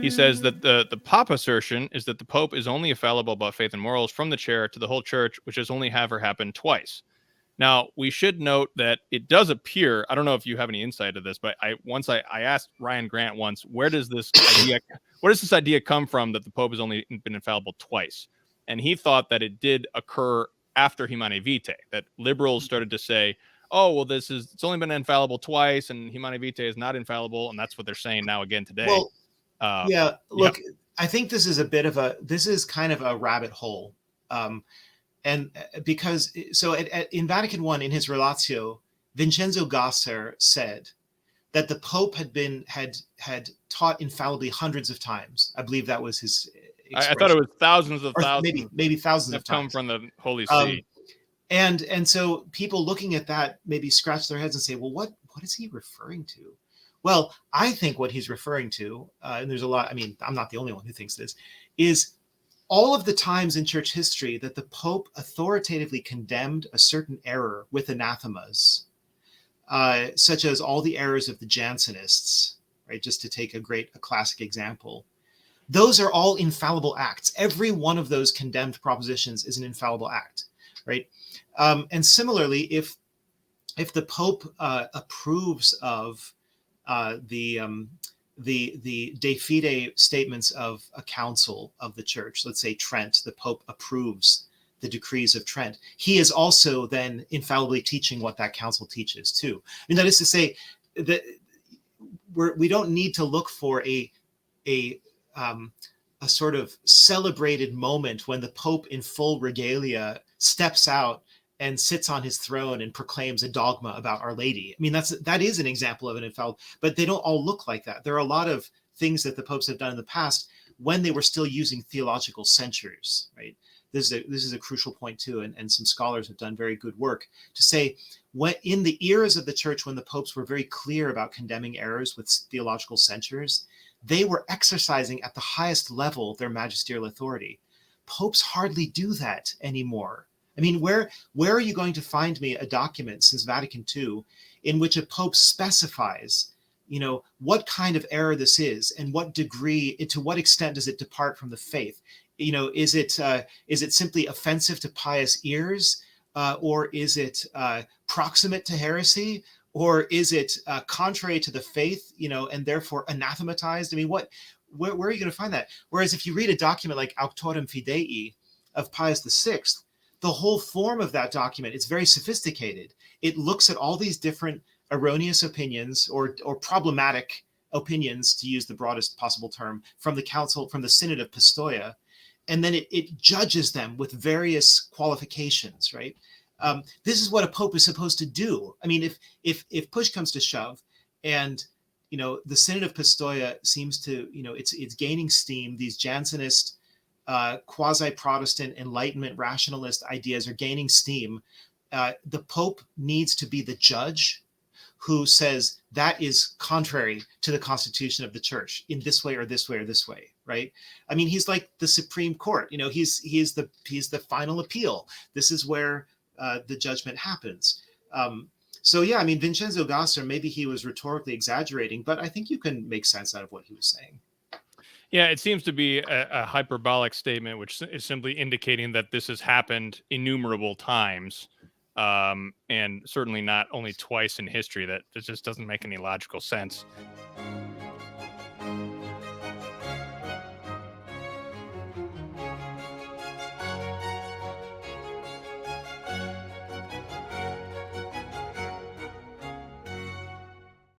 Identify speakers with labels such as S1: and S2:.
S1: he says that the Papa assertion is that the Pope is only infallible about faith and morals from the chair to the whole church, which has only ever happened twice. Now, we should note that it does appear, I don't know if you have any insight to this, but I asked Ryan Grant once, where does this idea come from that the Pope has only been infallible twice? And he thought that it did occur after Humanae Vitae, that liberals started to say, oh, well, it's only been infallible twice, and Humanae Vitae is not infallible, and that's what they're saying now again today.
S2: Well, look, I think this is kind of a rabbit hole. And because in Vatican I, in his Relatio, Vincenzo Gasser said that the Pope had taught infallibly hundreds of times. I believe that was his expression.
S1: I thought it was thousands of thousands.
S2: Maybe thousands of times.
S1: Come from the Holy See.
S2: And so people looking at that maybe scratch their heads and say, well, what is he referring to? Well, I think what he's referring to, and there's a lot, I mean, I'm not the only one who thinks this, is all of the times in church history that the Pope authoritatively condemned a certain error with anathemas, such as all the errors of the Jansenists, right? Just to take a classic example. Those are all infallible acts. Every one of those condemned propositions is an infallible act, right? And similarly, if the Pope approves of the de fide statements of a council of the church, let's say Trent, the Pope approves the decrees of Trent, he is also then infallibly teaching what that council teaches too. I mean, that is to say that we don't need to look for a sort of celebrated moment when the Pope in full regalia steps out and sits on his throne and proclaims a dogma about Our Lady. I mean, that is an example of an infallible, but they don't all look like that. There are a lot of things that the popes have done in the past when they were still using theological censures, right? This is a crucial point too, and some scholars have done very good work to say, when in the eras of the church, when the popes were very clear about condemning errors with theological censures, they were exercising at the highest level their magisterial authority. Popes hardly do that anymore. I mean, where are you going to find me a document since Vatican II in which a pope specifies, what kind of error this is and what degree, to what extent does it depart from the faith? Is it simply offensive to pious ears, or is it proximate to heresy, or is it contrary to the faith, and therefore anathematized? I mean, where are you going to find that? Whereas if you read a document like Auctorem Fidei of Pius VI, the whole form of that document, it's very sophisticated. It looks at all these different erroneous opinions or problematic opinions, to use the broadest possible term, from the council, from the Synod of Pistoia, and then it judges them with various qualifications, right? This is what a pope is supposed to do. I mean, if push comes to shove, and the Synod of Pistoia seems to, it's gaining steam. These Jansenist, quasi-Protestant, Enlightenment, rationalist ideas are gaining steam. The Pope needs to be the judge who says that is contrary to the constitution of the church in this way or this way or this way, right? I mean, he's like the Supreme Court. He's the final appeal. This is where the judgment happens. So yeah, I mean, Vincenzo Gasser, maybe he was rhetorically exaggerating, but I think you can make sense out of what he was saying.
S1: Yeah, it seems to be a hyperbolic statement, which is simply indicating that this has happened innumerable times, and certainly not only twice in history. That just doesn't make any logical sense.